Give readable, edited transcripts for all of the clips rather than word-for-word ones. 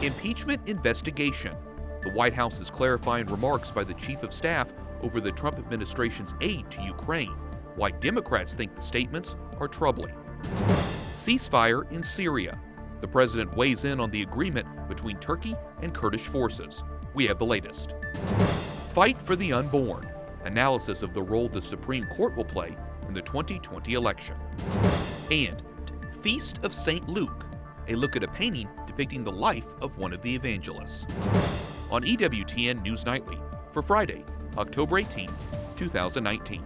Impeachment investigation. The White House is clarifying remarks by the Chief of Staff over the Trump administration's aid to Ukraine, why Democrats think the statements are troubling. Ceasefire in Syria. The president weighs in on the agreement between Turkey and Kurdish forces. We have the latest. Fight for the unborn. Analysis of the role the Supreme Court will play in the 2020 election. And Feast of St. Luke, a look at a painting depicting the life of one of the evangelists. On EWTN News Nightly for Friday, October 18, 2019.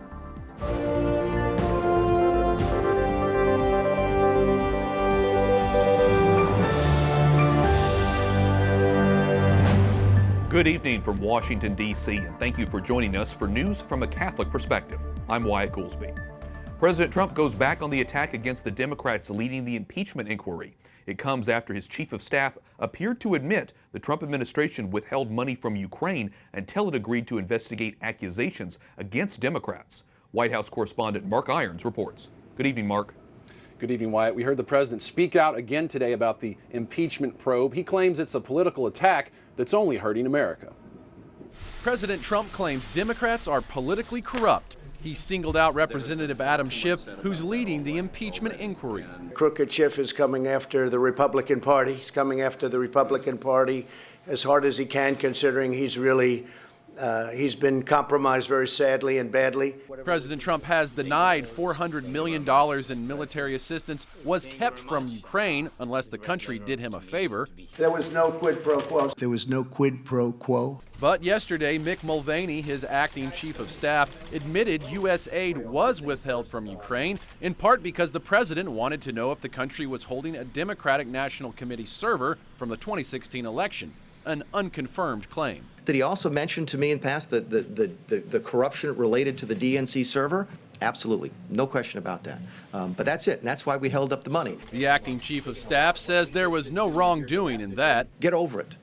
Good evening from Washington, D.C., and thank you for joining us for news from a Catholic perspective. I'm Wyatt Goolsby. President Trump goes back on the attack against the Democrats leading the impeachment inquiry. It comes after his chief of staff appeared to admit the Trump administration withheld money from Ukraine until it agreed to investigate accusations against Democrats. White House correspondent Mark Irons reports. Good evening, Mark. Good evening, Wyatt. We heard the president speak out again today about the impeachment probe. He claims it's a political attack that's only hurting America. President Trump claims Democrats are politically corrupt. He singled out Representative Adam Schiff, who's leading the impeachment inquiry. Crooked Schiff is coming after the Republican Party. He's coming after the Republican Party as hard as he can, considering he's been compromised very sadly and badly. President Trump has denied $400 million in military assistance was kept from Ukraine unless the country did him a favor. There was no quid pro quo. There was no quid pro quo. But yesterday, Mick Mulvaney, his acting chief of staff, admitted U.S. aid was withheld from Ukraine, in part because the president wanted to know if the country was holding a Democratic National Committee server from the 2016 election, an unconfirmed claim. Did he also mention to me in the past the corruption related to the DNC server? Absolutely. No question about that. But that's it. And that's why we held up the money. The acting chief of staff says there was no wrongdoing in that. Get over it.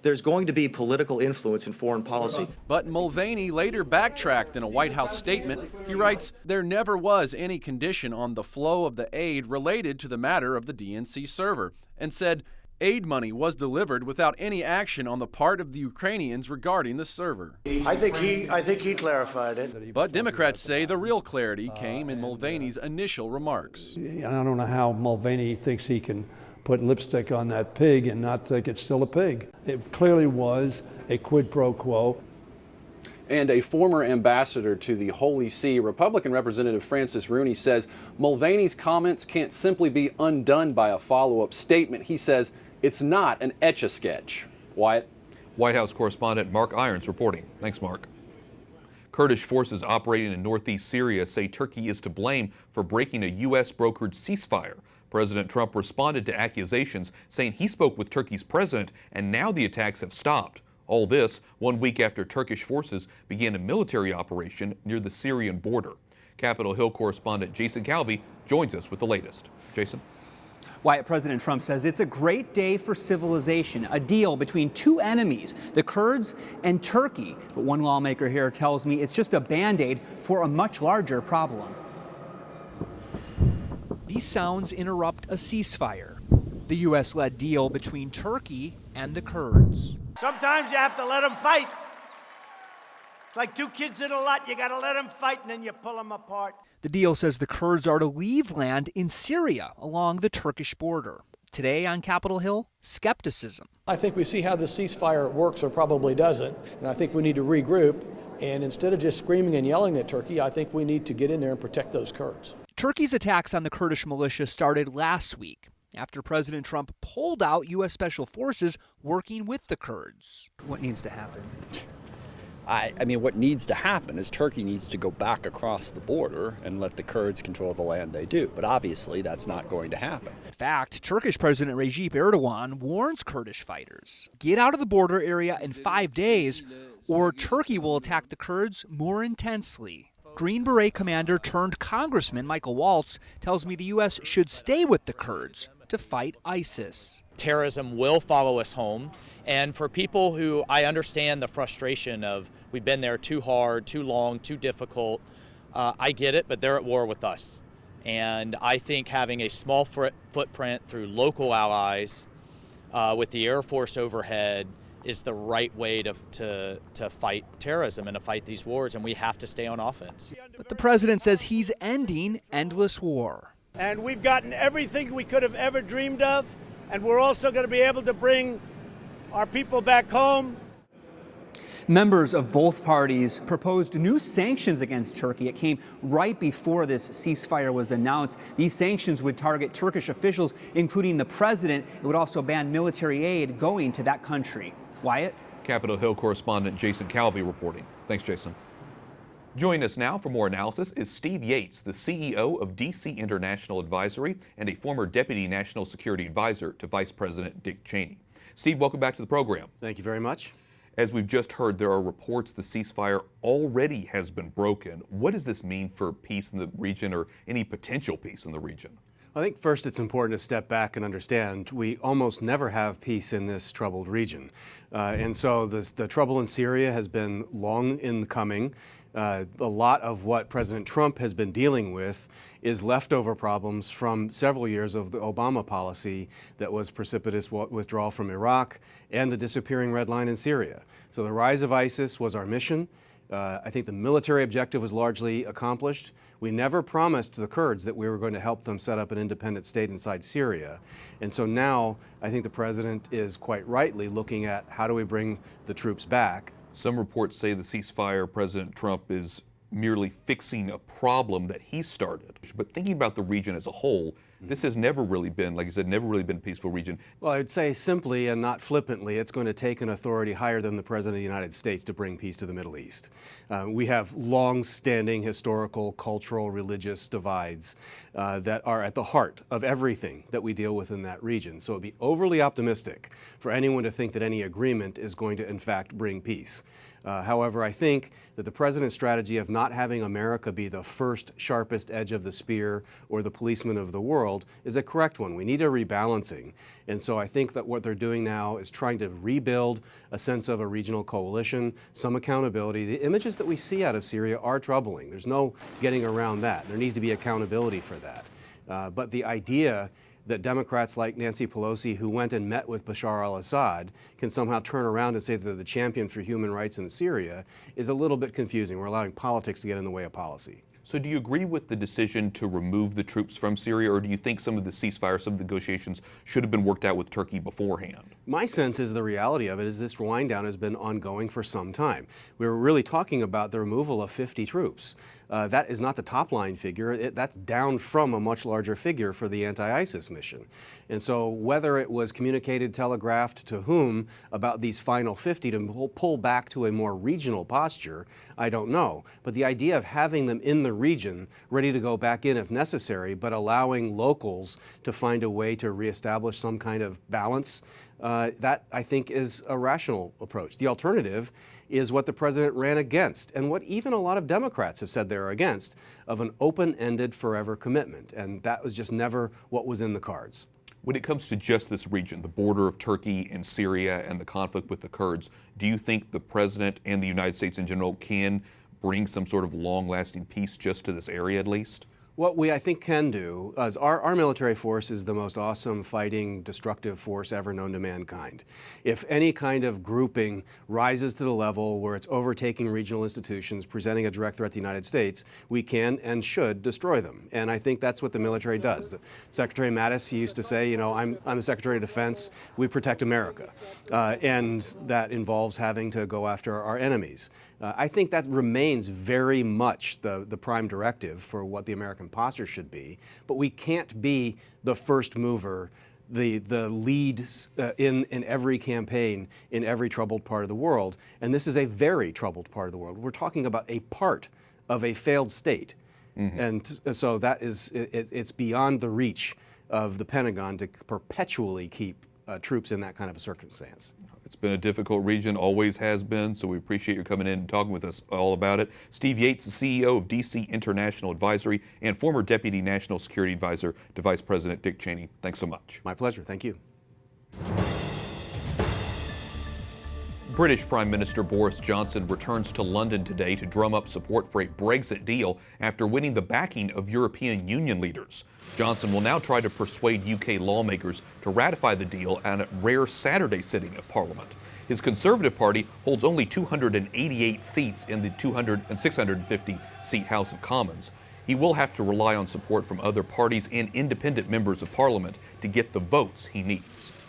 There's going to be political influence in foreign policy. But Mulvaney later backtracked in a White House statement. He writes, there never was any condition on the flow of the aid related to the matter of the DNC server, and said, aid money was delivered without any action on the part of the Ukrainians regarding the server. I think he clarified it. But Democrats say the real clarity came in Mulvaney's initial remarks. I don't know how Mulvaney thinks he can put lipstick on that pig and not think it's still a pig. It clearly was a quid pro quo. And a former ambassador to the Holy See, Republican Representative Francis Rooney, says Mulvaney's comments can't simply be undone by a follow-up statement. He says it's not an etch-a-sketch. Wyatt? White House correspondent Mark Irons reporting. Thanks, Mark. Kurdish forces operating in northeast Syria say Turkey is to blame for breaking a U.S.-brokered ceasefire. President Trump responded to accusations, saying he spoke with Turkey's president, and now the attacks have stopped. All this 1 week after Turkish forces began a military operation near the Syrian border. Capitol Hill correspondent Jason Calvi joins us with the latest. Jason? Wyatt, President Trump says it's a great day for civilization, a deal between two enemies, the Kurds and Turkey. But one lawmaker here tells me it's just a Band-Aid for a much larger problem. These sounds interrupt a ceasefire, the U.S.-led deal between Turkey and the Kurds. Sometimes you have to let them fight. It's like two kids in a lot. You got to let them fight, and then you pull them apart. The deal says the Kurds are to leave land in Syria along the Turkish border. Today on Capitol Hill, skepticism. I think we see how the ceasefire works or probably doesn't, and I think we need to regroup. And instead of just screaming and yelling at Turkey, I think we need to get in there and protect those Kurds. Turkey's attacks on the Kurdish militia started last week after President Trump pulled out U.S. Special Forces working with the Kurds. What needs to happen? I mean, what needs to happen is Turkey needs to go back across the border and let the Kurds control the land they do. But obviously, that's not going to happen. In fact, Turkish President Recep Erdogan warns Kurdish fighters, get out of the border area in 5 days, or Turkey will attack the Kurds more intensely. Green Beret commander turned Congressman Michael Waltz tells me the U.S. should stay with the Kurds to fight ISIS. Terrorism will follow us home. And for people who, I understand the frustration of we've been there too hard, too long, too difficult. I get it, but they're at war with us. And I think having a small footprint through local allies with the Air Force overhead is the right way to fight terrorism and to fight these wars, and we have to stay on offense. But the president says he's ending endless war. And we've gotten everything we could have ever dreamed of, and we're also going to be able to bring our people back home. Members of both parties proposed new sanctions against Turkey. It came right before this ceasefire was announced. These sanctions would target Turkish officials, including the president. It would also ban military aid going to that country. Wyatt? Capitol Hill correspondent Jason Calvey reporting. Thanks, Jason. Joining us now for more analysis is Steve Yates, the CEO of DC International Advisory and a former Deputy National Security Advisor to Vice President Dick Cheney. Steve, welcome back to the program. Thank you very much. As we've just heard, there are reports the ceasefire already has been broken. What does this mean for peace in the region or any potential peace in the region? I think first it's important to step back and understand we almost never have peace in this troubled region. And so the trouble in Syria has been long in coming. A lot of what President Trump has been dealing with is leftover problems from several years of the Obama policy that was precipitous withdrawal from Iraq and the disappearing red line in Syria. So the rise of ISIS was our mission. I think the military objective was largely accomplished. We never promised the Kurds that we were going to help them set up an independent state inside Syria. And so now I think the president is quite rightly looking at how do we bring the troops back. Some reports say the ceasefire, President Trump is merely fixing a problem that he started. But thinking about the region as a whole, this has never really been, like I said, never really been a peaceful region. Well, I'd say simply and not flippantly, it's going to take an authority higher than the President of the United States to bring peace to the Middle East. We have long-standing historical, cultural, religious divides that are at the heart of everything that we deal with in that region. So it'd be overly optimistic for anyone to think that any agreement is going to, in fact, bring peace. However, I think that the president's strategy of not having America be the first sharpest edge of the spear or the policeman of the world is a correct one. We need a rebalancing. And so I think that what they're doing now is trying to rebuild a sense of a regional coalition, some accountability. The images that we see out of Syria are troubling. There's no getting around that. There needs to be accountability for that. But the idea that Democrats like Nancy Pelosi, who went and met with Bashar al-Assad, can somehow turn around and say that they're the champion for human rights in Syria is a little bit confusing. We're allowing politics to get in the way of policy. So do you agree with the decision to remove the troops from Syria, or do you think some of the ceasefire, some of the negotiations should have been worked out with Turkey beforehand? My sense is the reality of it is this wind down has been ongoing for some time. We were really talking about the removal of 50 troops. That is not the top line figure. That's down from a much larger figure for the anti-ISIS mission. And so whether it was communicated, telegraphed to whom about these final 50 to pull back to a more regional posture, I don't know. But the idea of having them in the region, ready to go back in if necessary, but allowing locals to find a way to reestablish some kind of balance, that I think is a rational approach. The alternative is what the president ran against, and what even a lot of Democrats have said they're against, of an open-ended forever commitment. And that was just never what was in the cards. When it comes to just this region, the border of Turkey and Syria and the conflict with the Kurds, do you think the president and the United States in general can bring some sort of long-lasting peace just to this area at least? What we, I think, can do is our military force is the most awesome fighting, destructive force ever known to mankind. If any kind of grouping rises to the level where it's overtaking regional institutions, presenting a direct threat to the United States, we can and should destroy them. And I think that's what the military does. Secretary Mattis used to say, you know, I'm the Secretary of Defense, we protect America. And that involves having to go after our enemies. I think that remains very much the prime directive for what the American posture should be, but we can't be the first mover, the lead in every campaign in every troubled part of the world, and this is a very troubled part of the world. We're talking about a part of a failed state, and so that is, it's beyond the reach of the Pentagon to perpetually keep troops in that kind of a circumstance. It's been a difficult region, always has been, so we appreciate you coming in and talking with us all about it. Steve Yates, the CEO of DC International Advisory and former Deputy National Security Advisor to Vice President Dick Cheney. Thanks so much. My pleasure. Thank you. British Prime Minister Boris Johnson returns to London today to drum up support for a Brexit deal after winning the backing of European Union leaders. Johnson will now try to persuade UK lawmakers to ratify the deal at a rare Saturday sitting of Parliament. His Conservative Party holds only 288 seats in the 650-seat House of Commons. He will have to rely on support from other parties and independent members of Parliament to get the votes he needs.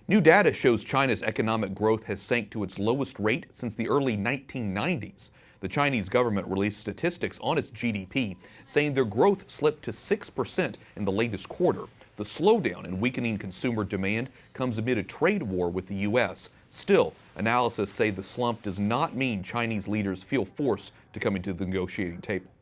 New data shows China's economic growth has sank to its lowest rate since the early 1990s. The Chinese government released statistics on its GDP, saying their growth slipped to 6% in the latest quarter. The slowdown in weakening consumer demand comes amid a trade war with the U.S. Still, analysts say the slump does not mean Chinese leaders feel forced to come into the negotiating table.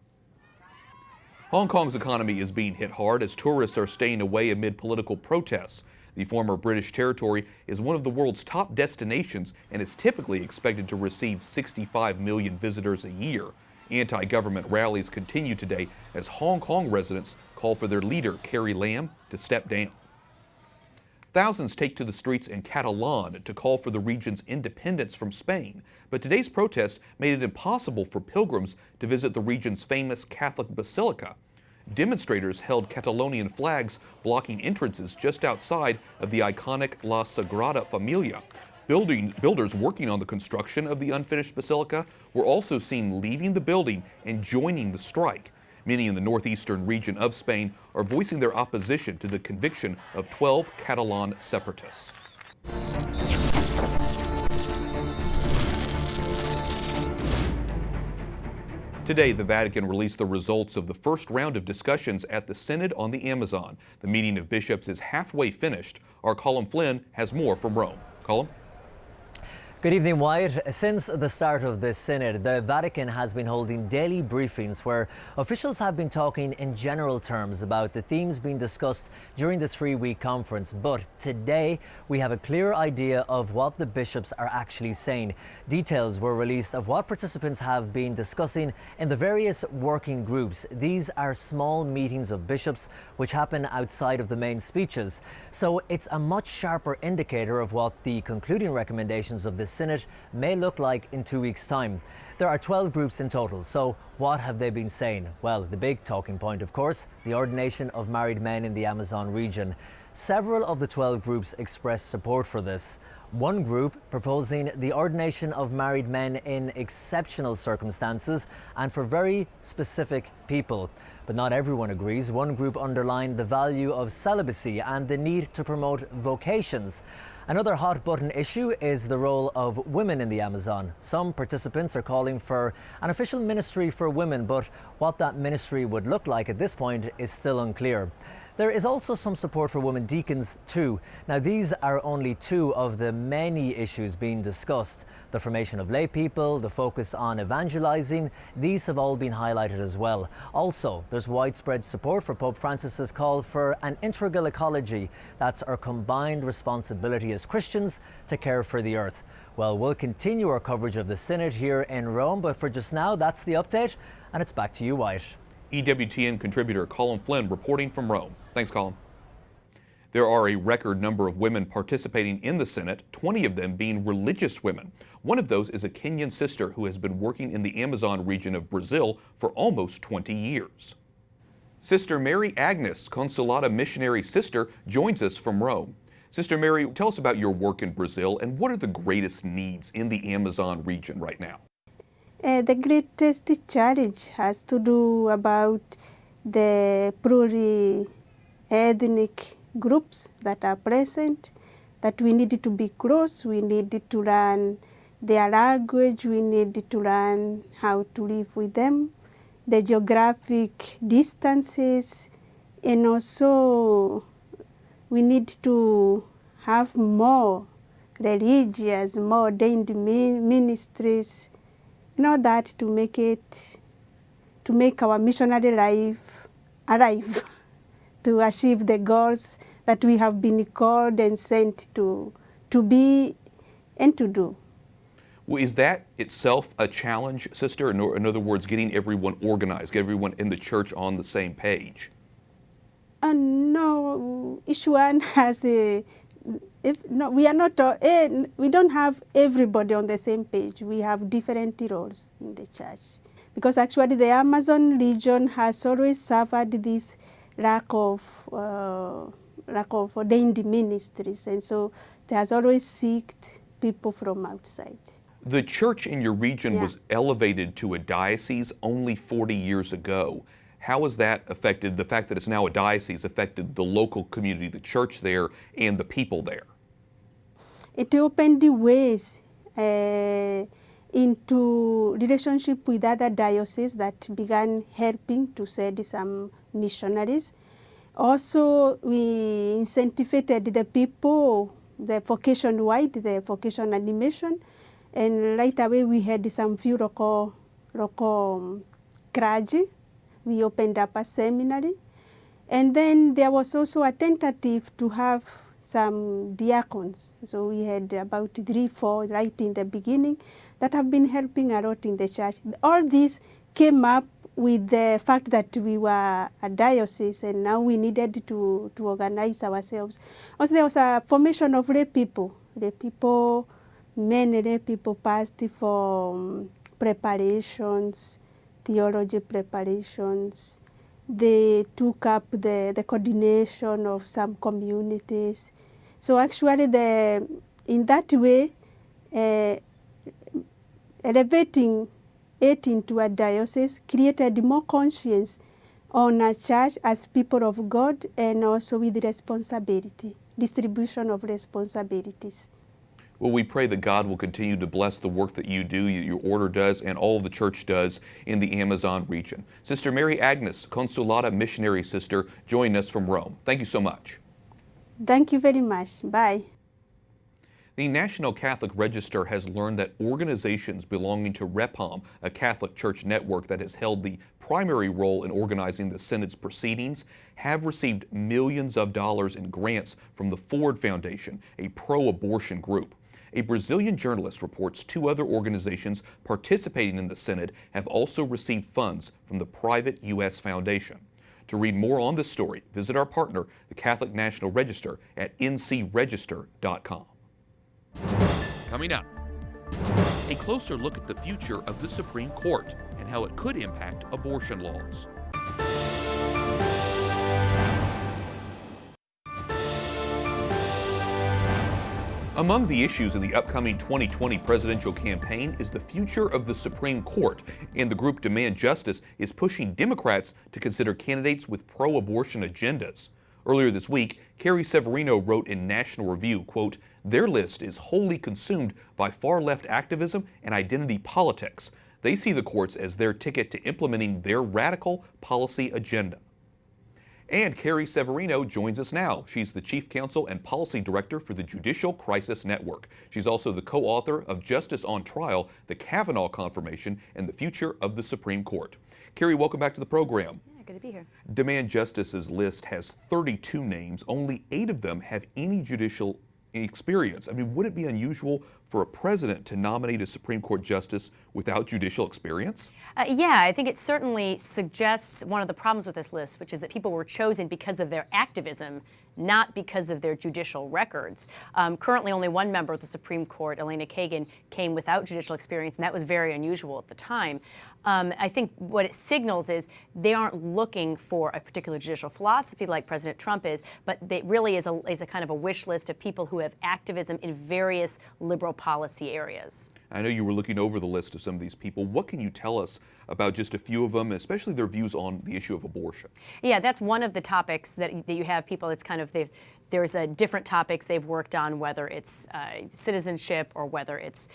Hong Kong's economy is being hit hard as tourists are staying away amid political protests. The former British territory is one of the world's top destinations and is typically expected to receive 65 million visitors a year. Anti-government rallies continue today as Hong Kong residents call for their leader, Carrie Lam, to step down. Thousands take to the streets in Catalan to call for the region's independence from Spain, but today's protest made it impossible for pilgrims to visit the region's famous Catholic basilica. Demonstrators held Catalonian flags blocking entrances just outside of the iconic La Sagrada Familia. Builders working on the construction of the unfinished basilica were also seen leaving the building and joining the strike. Many in the northeastern region of Spain are voicing their opposition to the conviction of 12 Catalan separatists. Today, the Vatican released the results of the first round of discussions at the Synod on the Amazon. The meeting of bishops is halfway finished. Our Colin Flynn has more from Rome. Colin? Good evening, Wyatt. Since the start of this synod, the Vatican has been holding daily briefings where officials have been talking in general terms about the themes being discussed during the three-week conference. But today, we have a clear idea of what the bishops are actually saying. Details were released of what participants have been discussing in the various working groups. These are small meetings of bishops which happen outside of the main speeches. So it's a much sharper indicator of what the concluding recommendations of this Synod may look like in 2 weeks' time. There are 12 groups in total, so what have they been saying? Well, the big talking point, of course, the ordination of married men in the Amazon region. Several of the 12 groups expressed support for this. One group proposing the ordination of married men in exceptional circumstances and for very specific people. But not everyone agrees. One group underlined the value of celibacy and the need to promote vocations. Another hot-button issue is the role of women in the Amazon. Some participants are calling for an official ministry for women, but what that ministry would look like at this point is still unclear. There is also some support for women deacons too. Now, these are only two of the many issues being discussed. The formation of lay people, the focus on evangelizing, these have all been highlighted as well. Also, there's widespread support for Pope Francis's call for an integral ecology. That's our combined responsibility as Christians to care for the earth. Well, we'll continue our coverage of the Synod here in Rome, but for just now, that's the update, and it's back to you, Wyatt. EWTN contributor Colin Flynn reporting from Rome. Thanks, Colin. There are a record number of women participating in the Synod, 20 of them being religious women. One of those is a Kenyan sister who has been working in the Amazon region of Brazil for almost 20 years. Sister Mary Agnes, Consolata Missionary Sister, joins us from Rome. Sister Mary, tell us about your work in Brazil and what are the greatest needs in the Amazon region right now? The greatest challenge has to do about the pluri-ethnic groups that are present, that we need to be close, we need to learn their language, we need to learn how to live with them, the geographic distances, and also we need to have more religious, more ordained ministries, in order that to make our missionary life alive, to achieve the goals that we have been called and sent to be and to do. Well, is that itself a challenge, Sister? In other words, getting everyone organized, get everyone in the church on the same page? No, each one has we are not. We don't have everybody on the same page. We have different roles in the church, because actually the Amazon region has always suffered this lack of ordained ministries, and so they has always sought people from outside. The church in your region was elevated to a diocese only 40 years ago. How has that affected, the fact that it's now a diocese, affected the local community, the church there, and the people there? It opened the ways into relationship with other dioceses that began helping to send some missionaries. Also, we incentivized the people, the vocation-wide, the vocation animation, and right away we had some few local clergy. We opened up a seminary. And then there was also a tentative to have some diacons. So we had about 3, 4 right in the beginning that have been helping a lot in the church. All this came up with the fact that we were a diocese and now we needed to organize ourselves. Also, there was a formation of lay people. Many lay people passed for preparations, theology preparations. They took up the coordination of some communities. So actually, in that way, elevating it into a diocese created more conscience on a church as people of God, and also with responsibility, distribution of responsibilities. Well, we pray that God will continue to bless the work that you do, your order does, and all of the church does in the Amazon region. Sister Mary Agnes, Consolata Missionary Sister, joining us from Rome. Thank you so much. Thank you very much. Bye. The National Catholic Register has learned that organizations belonging to REPOM, a Catholic church network that has held the primary role in organizing the Synod's proceedings, have received millions of dollars in grants from the Ford Foundation, a pro-abortion group. A Brazilian journalist reports 2 other organizations participating in the Synod have also received funds from the private U.S. foundation. To read more on this story, visit our partner, the Catholic National Register, at ncregister.com. Coming up, a closer look at the future of the Supreme Court and how it could impact abortion laws. Among the issues in the upcoming 2020 presidential campaign is the future of the Supreme Court, and the group Demand Justice is pushing Democrats to consider candidates with pro-abortion agendas. Earlier this week, Carrie Severino wrote in National Review, quote, "Their list is wholly consumed by far-left activism and identity politics. They see the courts as their ticket to implementing their radical policy agenda." And Carrie Severino joins us now. She's the Chief Counsel and Policy Director for the Judicial Crisis Network. She's also the co-author of Justice on Trial, the Kavanaugh Confirmation, and the Future of the Supreme Court. Carrie, welcome back to the program. Good to be here. Demand Justice's list has 32 names. Only 8 of them have any judicial experience. I mean, would it be unusual for a president to nominate a Supreme Court justice without judicial experience? Yeah, I think it certainly suggests one of the problems with this list, which is that people were chosen because of their activism, not because of their judicial records. Currently, only one member of the Supreme Court, Elena Kagan, came without judicial experience, and that was very unusual at the time. I think what it signals is they aren't looking for a particular judicial philosophy like President Trump is, but it really is a kind of a wish list of people who have activism in various liberal policy areas. I know you were looking over the list of some of these people. What can you tell us about just a few of them, especially their views on the issue of abortion? Yeah, that's one of the topics that you have people, it's kind of, there's different topics they've worked on, whether it's citizenship or whether it's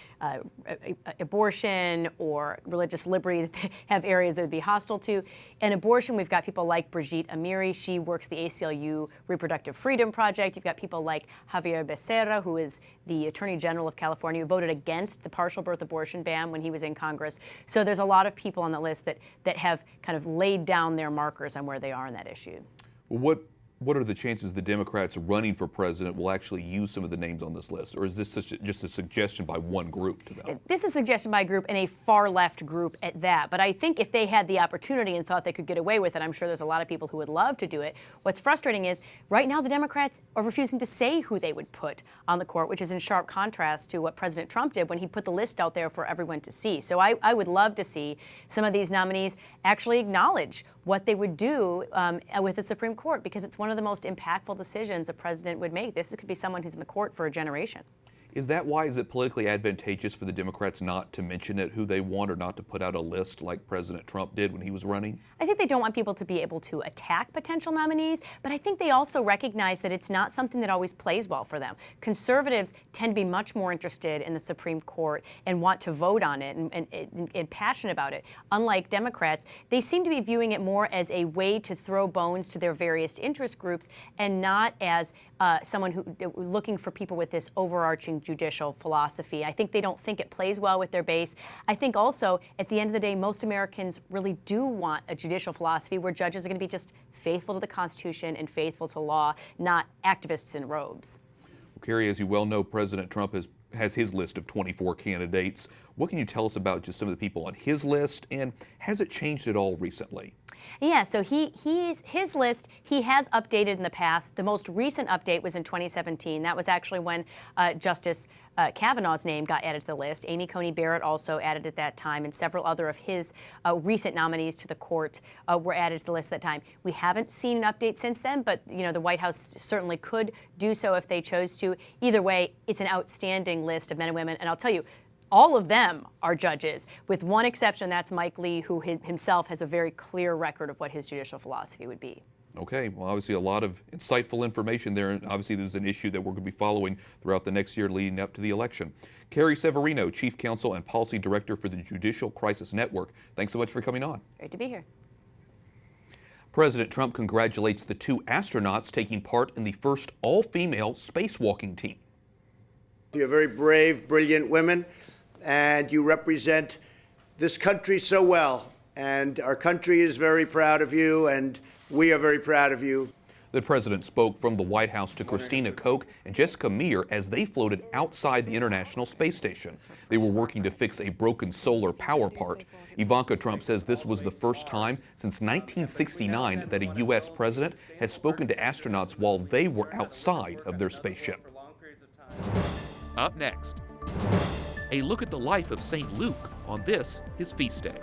abortion or religious liberty, that they have areas that would be hostile to. And abortion, we've got people like Brigitte Amiri. She works the ACLU Reproductive Freedom Project. You've got people like Javier Becerra, who is the Attorney General of California, who voted against the partial birth abortion ban when he was in Congress. So there's a lot of people on the list that have kind of laid down their markers on where they are in that issue. What What are the chances the Democrats running for president will actually use some of the names on this list? Or is this just a suggestion by one group to them? This is a suggestion by a group, and a far left group at that. But I think if they had the opportunity and thought they could get away with it, I'm sure there's a lot of people who would love to do it. What's frustrating is right now the Democrats are refusing to say who they would put on the court, which is in sharp contrast to what President Trump did when he put the list out there for everyone to see. So I would love to see some of these nominees actually acknowledge what they would do with the Supreme Court, because it's one of the most impactful decisions a president would make. This could be someone who's in the court for a generation. Is that why? Is it politically advantageous for the Democrats not to mention it, who they want, or not to put out a list like President Trump did when he was running? I think they don't want people to be able to attack potential nominees, but I think they also recognize that it's not something that always plays well for them. Conservatives tend to be much more interested in the Supreme Court and want to vote on it and passionate about it. Unlike Democrats, they seem to be viewing it more as a way to throw bones to their various interest groups and not as someone who looking for people with this overarching judicial philosophy. I think they don't think it plays well with their base. I think also, at the end of the day, most Americans really do want a judicial philosophy where judges are going to be just faithful to the Constitution and faithful to law, not activists in robes. Well, Carrie, as you well know, President Trump has his list of 24 candidates. What can you tell us about just some of the people on his list, and has it changed at all recently? Yeah, so his list, he has updated in the past. The most recent update was in 2017. That was actually when Justice Kavanaugh's name got added to the list. Amy Coney Barrett also added at that time, and several other of his recent nominees to the court were added to the list at that time. We haven't seen an update since then, but the White House certainly could do so if they chose to. Either way, it's an outstanding list of men and women, and I'll tell you, all of them are judges, with one exception. That's Mike Lee, who himself has a very clear record of what his judicial philosophy would be. Okay, well, obviously a lot of insightful information there, and obviously this is an issue that we're going to be following throughout the next year leading up to the election. Carrie Severino, Chief Counsel and Policy Director for the Judicial Crisis Network, thanks so much for coming on. Great to be here. President Trump congratulates the 2 astronauts taking part in the first all-female spacewalking team. You're very brave, brilliant women, and you represent this country so well. And our country is very proud of you, and we are very proud of you. The president spoke from the White House to Christina Koch and Jessica Meir as they floated outside the International Space Station. They were working to fix a broken solar power part. Ivanka Trump says this was the first time since 1969 that a U.S. president has spoken to astronauts while they were outside of their spaceship. Up next, a look at the life of St. Luke on this, his feast day.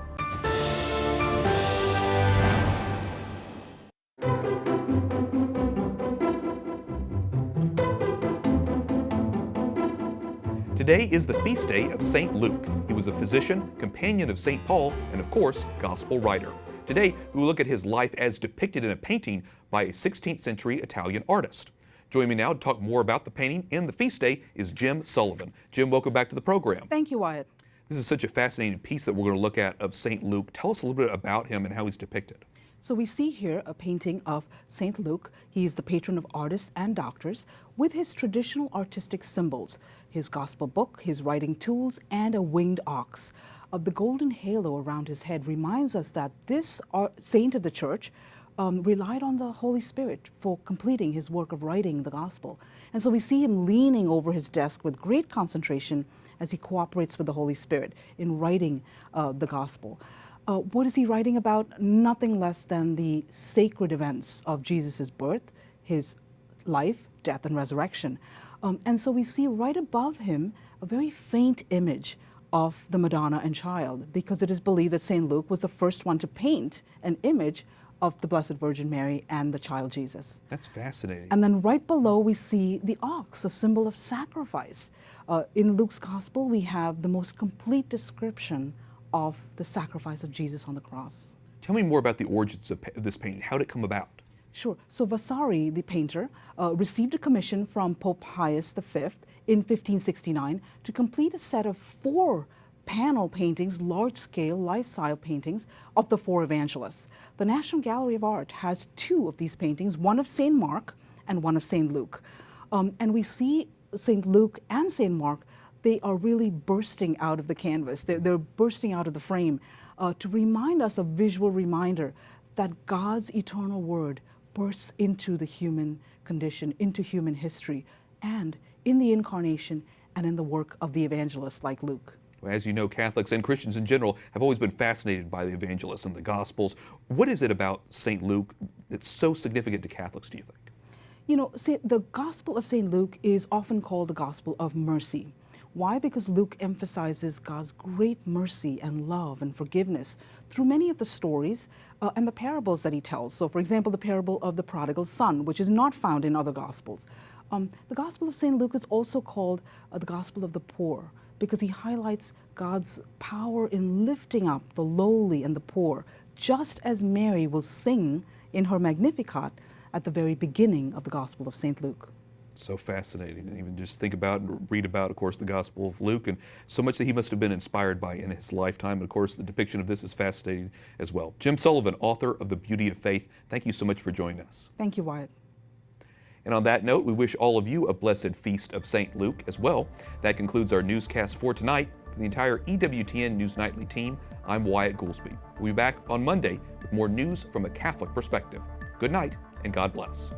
Today is the feast day of St. Luke. He was a physician, companion of St. Paul, and of course, gospel writer. Today, we will look at his life as depicted in a painting by a 16th century Italian artist. Joining me now to talk more about the painting and the feast day is Jem Sullivan. Jem, welcome back to the program. Thank you, Wyatt. This is such a fascinating piece that we're going to look at of St. Luke. Tell us a little bit about him and how he's depicted. So we see here a painting of St. Luke. He is the patron of artists and doctors with his traditional artistic symbols, his gospel book, his writing tools, and a winged ox. The golden halo around his head reminds us that this saint of the church relied on the Holy Spirit for completing his work of writing the gospel. And so we see him leaning over his desk with great concentration as he cooperates with the Holy Spirit in writing the gospel. What is he writing about? Nothing less than the sacred events of Jesus' birth, his life, death, and resurrection. And so we see right above him a very faint image of the Madonna and Child, because it is believed that St. Luke was the first one to paint an image of the Blessed Virgin Mary and the child Jesus. That's fascinating. And then right below we see the ox, a symbol of sacrifice. In Luke's gospel, we have the most complete description of the sacrifice of Jesus on the cross. Tell me more about the origins of this painting. How did it come about? Sure. So Vasari, the painter, received a commission from Pope Pius V in 1569 to complete a set of 4 panel paintings, large-scale, life-size paintings of the 4 evangelists. The National Gallery of Art has 2 of these paintings, one of St. Mark and one of St. Luke. And we see St. Luke and St. Mark, they are really bursting out of the canvas. They're bursting out of the frame to remind us, a visual reminder, that God's eternal word bursts into the human condition, into human history, and in the incarnation and in the work of the evangelists like Luke. As you know, Catholics and Christians in general have always been fascinated by the evangelists and the Gospels. What is it about St. Luke that's so significant to Catholics, do you think? You know, the Gospel of St. Luke is often called the Gospel of Mercy. Why? Because Luke emphasizes God's great mercy and love and forgiveness through many of the stories and the parables that he tells. So, for example, the parable of the prodigal son, which is not found in other Gospels. The Gospel of St. Luke is also called the Gospel of the Poor, because he highlights God's power in lifting up the lowly and the poor, just as Mary will sing in her Magnificat at the very beginning of the Gospel of St. Luke. So fascinating. And even just think about and read about, of course, the Gospel of Luke, and so much that he must have been inspired by in his lifetime. And of course, the depiction of this is fascinating as well. Jem Sullivan, author of The Beauty of Faith, thank you so much for joining us. Thank you, Wyatt. And on that note, we wish all of you a blessed feast of St. Luke as well. That concludes our newscast for tonight. For the entire EWTN News Nightly team, I'm Wyatt Goolsby. We'll be back on Monday with more news from a Catholic perspective. Good night, and God bless.